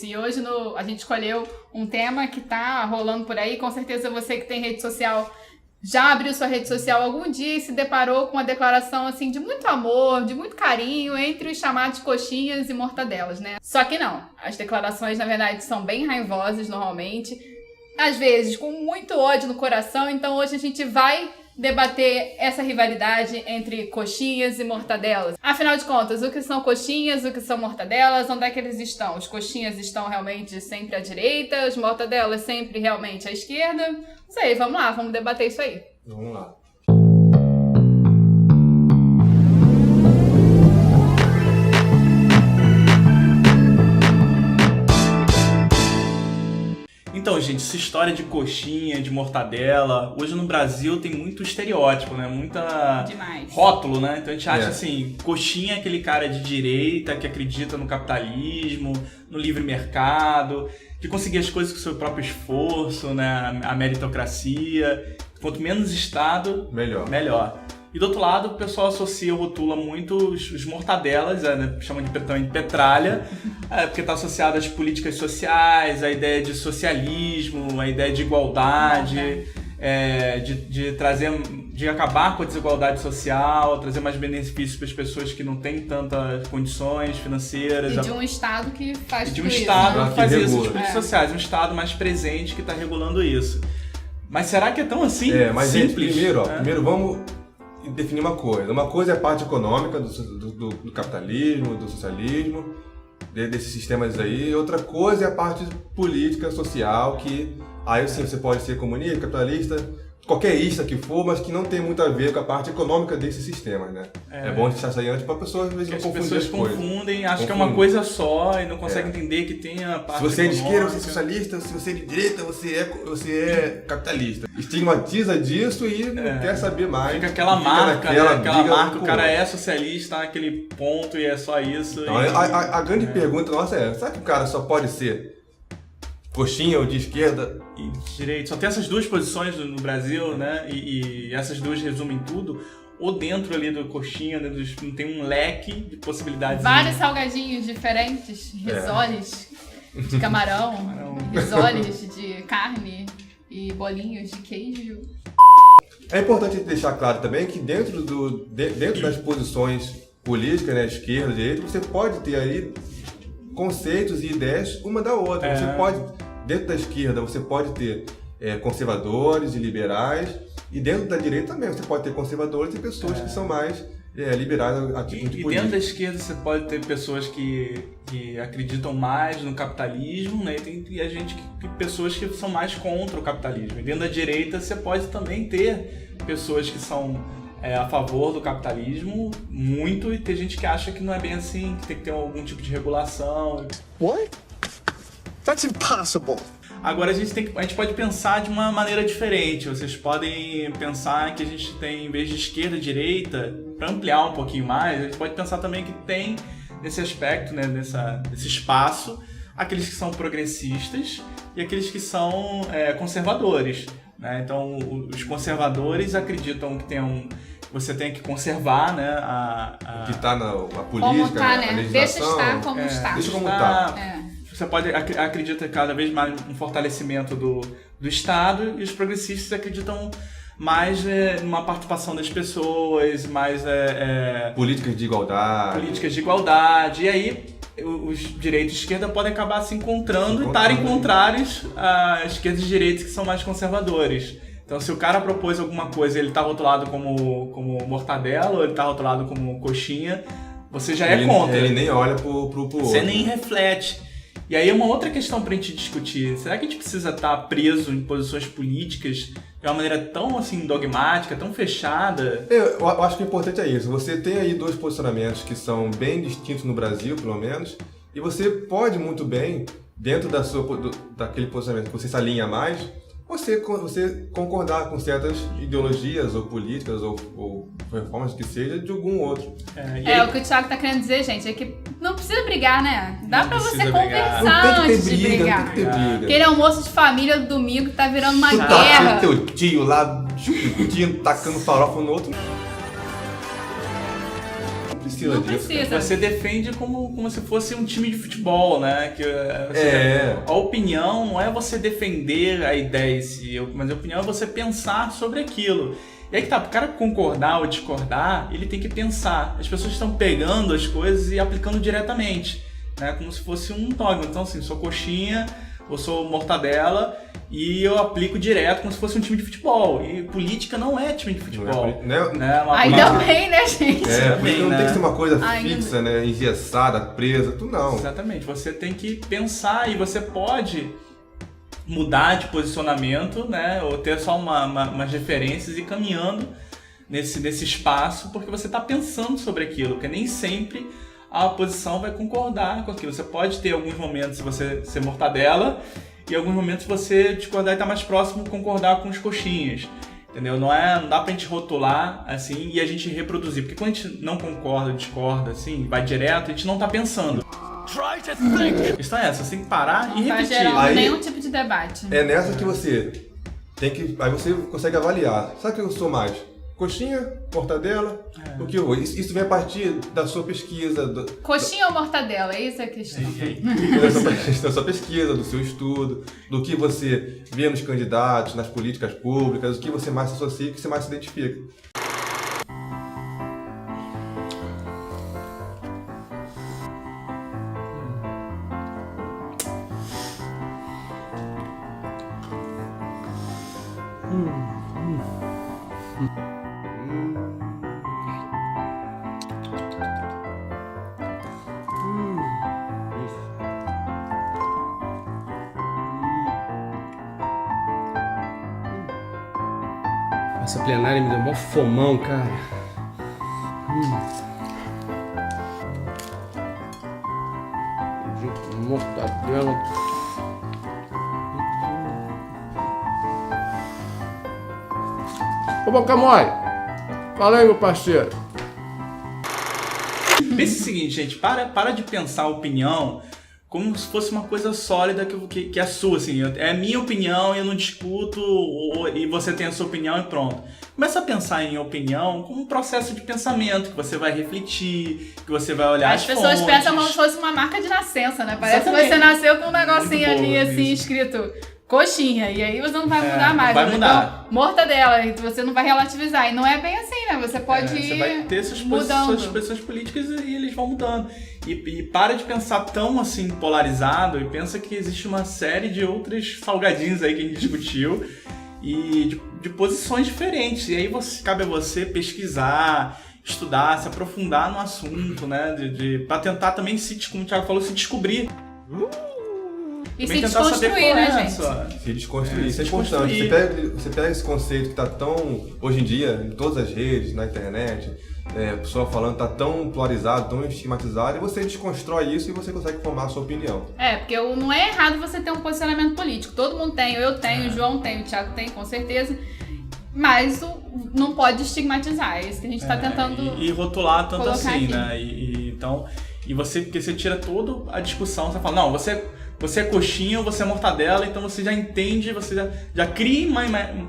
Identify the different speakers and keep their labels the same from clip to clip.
Speaker 1: E hoje a gente escolheu um tema que tá rolando por aí. Com certeza você que tem rede social já abriu sua rede social algum dia e se deparou com uma declaração assim de muito amor, de muito carinho entre os chamados coxinhas e mortadelas, né? Só que não. As declarações, na verdade, são bem raivosas normalmente. Às vezes com muito ódio no coração. Então hoje a gente vai debater essa rivalidade entre coxinhas e mortadelas. Afinal de contas, o que são coxinhas, o que são mortadelas, onde é que eles estão? Os coxinhas estão realmente sempre à direita, as mortadelas sempre realmente à esquerda? Não sei, vamos lá, vamos debater isso aí.
Speaker 2: Vamos lá.
Speaker 3: Então, gente, essa história de coxinha, de mortadela, hoje no Brasil tem muito estereótipo, né?
Speaker 1: Demais.
Speaker 3: Rótulo, né? Então a gente acha assim, coxinha é aquele cara de direita que acredita no capitalismo, no livre mercado, de conseguir as coisas com o seu próprio esforço, né? A meritocracia. Quanto menos Estado, melhor. E do outro lado, o pessoal rotula muito os mortadelas, né? Chamam também de petralha, porque está associado às políticas sociais, à ideia de socialismo, à ideia de igualdade, de acabar com a desigualdade social, trazer mais benefícios para as pessoas que não têm tantas condições financeiras.
Speaker 1: E de um Estado que faz
Speaker 3: isso. De um
Speaker 1: isso,
Speaker 3: Estado
Speaker 1: né?
Speaker 3: que faz isso, as políticas sociais, um Estado mais presente que está regulando isso. Mas será que é tão assim?
Speaker 2: Mas
Speaker 3: simples?
Speaker 2: Gente, primeiro vamos definir uma coisa. Uma coisa é a parte econômica do capitalismo, do socialismo, desses sistemas aí. Outra coisa é a parte política, social, que aí sim você pode ser comunista, capitalista, qualquer ista que for, mas que não tem muito a ver com a parte econômica desses sistemas, né? É bom deixar isso aí antes para pessoas às vezes não confundir as coisas.
Speaker 3: Confundem, acham que é uma coisa só e não conseguem entender que tem a parte.
Speaker 2: Se você é de esquerda, você é socialista. Se você é de direita, você é capitalista. Estigmatiza disso e não quer saber mais.
Speaker 3: Fica aquela marca, o cara é socialista naquele ponto e é só isso.
Speaker 2: Então, a grande pergunta nossa é, será que o cara só pode ser coxinha ou de esquerda?
Speaker 3: E de direita. Só tem essas duas posições no Brasil, né? E essas duas resumem tudo. Ou dentro ali do coxinha, tem um leque de possibilidades.
Speaker 1: Vários salgadinhos diferentes, risoles de camarão, risoles de carne e bolinhos de queijo.
Speaker 2: É importante deixar claro também que dentro das posições políticas, né, esquerda, direita, você pode ter aí conceitos e ideias uma da outra. Você pode, dentro da esquerda, você pode ter conservadores e liberais, e dentro da direita também você pode ter conservadores e pessoas que são mais liberais a tipo de política.
Speaker 3: E dentro da esquerda você pode ter pessoas que acreditam mais no capitalismo, né? E pessoas que são mais contra o capitalismo. E dentro da direita você pode também ter pessoas que são a favor do capitalismo, muito, e tem gente que acha que não é bem assim, que tem que ter algum tipo de regulação.
Speaker 4: What? That's impossible.
Speaker 3: Agora a gente pode pensar de uma maneira diferente. Vocês podem pensar que a gente tem, em vez de esquerda e direita, para ampliar um pouquinho mais, a gente pode pensar também que tem nesse aspecto, né, nesse espaço, aqueles que são progressistas e aqueles que são conservadores, né? Então os conservadores acreditam que você tem que conservar, né,
Speaker 2: que está na política,
Speaker 1: como tá, né?
Speaker 2: a legislação.
Speaker 1: Deixa estar como está.
Speaker 2: Deixa como está.
Speaker 3: Você acredita cada vez mais um fortalecimento do Estado, e os progressistas acreditam mais numa participação das pessoas, mais
Speaker 2: políticas de
Speaker 3: igualdade. E aí os direitos e esquerda podem acabar se encontrando e estarem contrários às esquerdas e direitos que são mais conservadores. Então, se o cara propôs alguma coisa e ele está rotulado como mortadela, ou ele está rotulado como coxinha, você já é contra.
Speaker 2: Ele nem olha pro outro.
Speaker 3: Você nem reflete. E aí é uma outra questão pra gente discutir. Será que a gente precisa estar preso em posições políticas de uma maneira tão assim dogmática, tão fechada?
Speaker 2: Eu acho que o importante é isso. Você tem aí dois posicionamentos que são bem distintos no Brasil, pelo menos, e você pode muito bem, dentro daquele posicionamento que você se alinha mais, você concordar com certas ideologias ou políticas ou reformas que seja de algum outro.
Speaker 1: O que o Thiago tá querendo dizer, gente, é que não precisa brigar, né? Dá pra você
Speaker 3: brigar.
Speaker 1: conversar antes de brigar.
Speaker 2: Não tem que ter briga.
Speaker 1: Aquele almoço de família do domingo tá virando uma
Speaker 2: guerra.
Speaker 1: Tá
Speaker 2: teu tio lá discutindo, tacando farofa no outro. Não precisa precisa
Speaker 1: Não
Speaker 2: disso.
Speaker 1: precisa.
Speaker 3: Você defende como se fosse um time de futebol, né? A opinião não é você defender a ideia em si, mas a opinião é você pensar sobre aquilo. E aí que tá, pro cara concordar ou discordar, ele tem que pensar. As pessoas estão pegando as coisas e aplicando diretamente, né? Como se fosse um dogma. Então assim, sou coxinha ou sou mortadela e eu aplico direto como se fosse um time de futebol. E política não é time de futebol.
Speaker 1: Ainda bem, né, gente?
Speaker 2: Porque não
Speaker 3: né?
Speaker 2: tem que ser uma coisa fixa, né? Engessada, presa, tudo não.
Speaker 3: Exatamente, você tem que pensar e você pode mudar de posicionamento, né? Ou ter só umas referências e ir caminhando nesse espaço, porque você está pensando sobre aquilo, porque nem sempre a oposição vai concordar com aquilo. Você pode ter alguns momentos você ser mortadela e alguns momentos você discordar e estar mais próximo, concordar com os coxinhas. Entendeu? Não dá pra gente rotular assim e a gente reproduzir. Porque quando a gente não concorda, discorda, assim, vai direto, a gente não tá pensando. A questão é essa, você tem que parar e repetir.
Speaker 1: Não vai gerar nenhum tipo de debate.
Speaker 2: É nessa que você tem que... Aí você consegue avaliar. Sabe o que eu sou mais? Coxinha, mortadela, o que eu vou? Isso vem a partir da sua pesquisa.
Speaker 1: Coxinha ou mortadela? É isso a questão.
Speaker 2: Da sua pesquisa, do seu estudo, do que você vê nos candidatos, nas políticas públicas, o que você mais se associa e o que você mais se identifica.
Speaker 5: Essa plenária me deu mó fomão, cara. Mortadela. Ô, Boca Mole, fala aí, meu parceiro.
Speaker 3: Pense o seguinte, gente, para de pensar a opinião como se fosse uma coisa sólida que é sua, assim, é a minha opinião e eu não discuto, e você tem a sua opinião e pronto. Começa a pensar em opinião como um processo de pensamento, que você vai refletir, que você vai olhar as fontes.
Speaker 1: As pessoas pensam como se fosse uma marca de nascença, né? Parece que você nasceu com um negocinho ali, assim, escrito coxinha, e aí você não vai mudar mais.
Speaker 3: Vai mudar.
Speaker 1: Então, mortadela, e você não vai relativizar. E não é bem assim, né? Você pode ir
Speaker 3: você vai ter suas posições políticas e eles vão mudando. E para de pensar tão assim polarizado e pensa que existe uma série de outros salgadinhos aí que a gente discutiu e de posições diferentes. E aí cabe a você pesquisar, estudar, se aprofundar no assunto, né? Para tentar também, como o Thiago falou, se descobrir.
Speaker 1: E se desconstruir, né, gente?
Speaker 2: Se desconstruir, isso é importante. Você pega esse conceito que tá tão, hoje em dia, em todas as redes, na internet, a pessoa falando tá tão polarizado, tão estigmatizado, e você desconstrói isso e você consegue formar a sua opinião.
Speaker 1: Porque não é errado você ter um posicionamento político. Todo mundo tem, eu tenho, o João tem, o Thiago tem, com certeza. Mas não pode estigmatizar, é isso que a gente tá tentando
Speaker 3: e rotular tanto assim,
Speaker 1: aqui,
Speaker 3: né? Porque você tira toda a discussão, você fala, não, você é coxinha ou você é mortadela, então você já entende, você já cria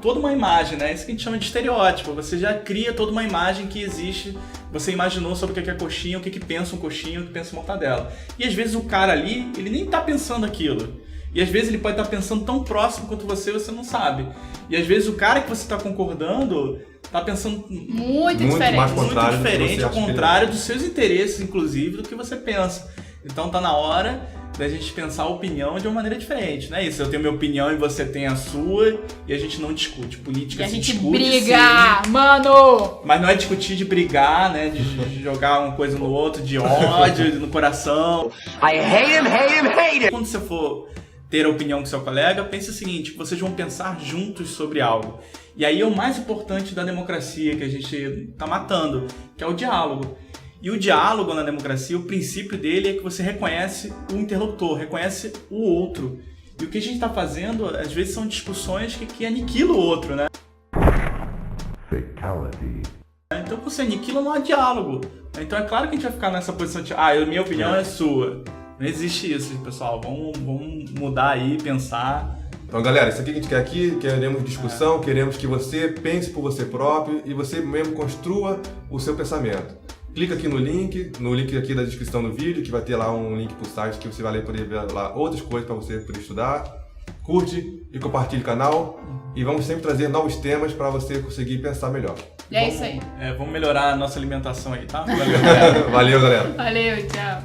Speaker 3: toda uma imagem, né? Isso que a gente chama de estereótipo. Você já cria toda uma imagem que existe, você imaginou sobre o que é coxinha, o que pensa um coxinha, o que pensa um mortadela. E às vezes o cara ali, ele nem tá pensando aquilo. E às vezes ele pode estar pensando tão próximo quanto você não sabe. E às vezes o cara que você está concordando tá pensando
Speaker 1: muito diferente.
Speaker 2: Muito
Speaker 3: diferente, ao contrário dos seus interesses, inclusive, do que você pensa. Então tá na hora da gente pensar a opinião de uma maneira diferente, não é isso? Eu tenho minha opinião e você tem a sua, e a gente não discute. Política se discute,
Speaker 1: a gente briga, mano!
Speaker 3: Mas não é discutir de brigar, né? De jogar uma coisa no outro, de ódio no coração.
Speaker 6: I hate him, hate him, hate him!
Speaker 3: Quando você for ter a opinião com seu colega, pense o seguinte, vocês vão pensar juntos sobre algo. E aí é o mais importante da democracia que a gente tá matando, que é o diálogo. E o diálogo na democracia, o princípio dele é que você reconhece o interlocutor, reconhece o outro. E o que a gente está fazendo, às vezes, são discussões que aniquilam o outro, né?
Speaker 7: Fatality.
Speaker 3: Então, quando você aniquila, não há diálogo. Então, é claro que a gente vai ficar nessa posição de minha opinião é sua. Não existe isso, pessoal. Vamos mudar aí, pensar.
Speaker 2: Então, galera, isso aqui que a gente quer aqui, queremos discussão, queremos que você pense por você próprio e você mesmo construa o seu pensamento. clica aqui no link aqui da descrição do vídeo, que vai ter lá um link pro site que você vai poder ver lá outras coisas para você poder estudar. Curte e compartilhe o canal e vamos sempre trazer novos temas para você conseguir pensar melhor.
Speaker 1: E é isso aí.
Speaker 3: Vamos melhorar a nossa alimentação aí, tá? Valeu,
Speaker 2: Valeu, galera.
Speaker 1: Valeu, tchau.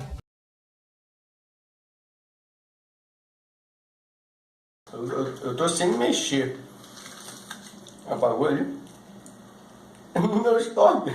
Speaker 4: Eu tô sem mexer. Apagou ali? Não, stop.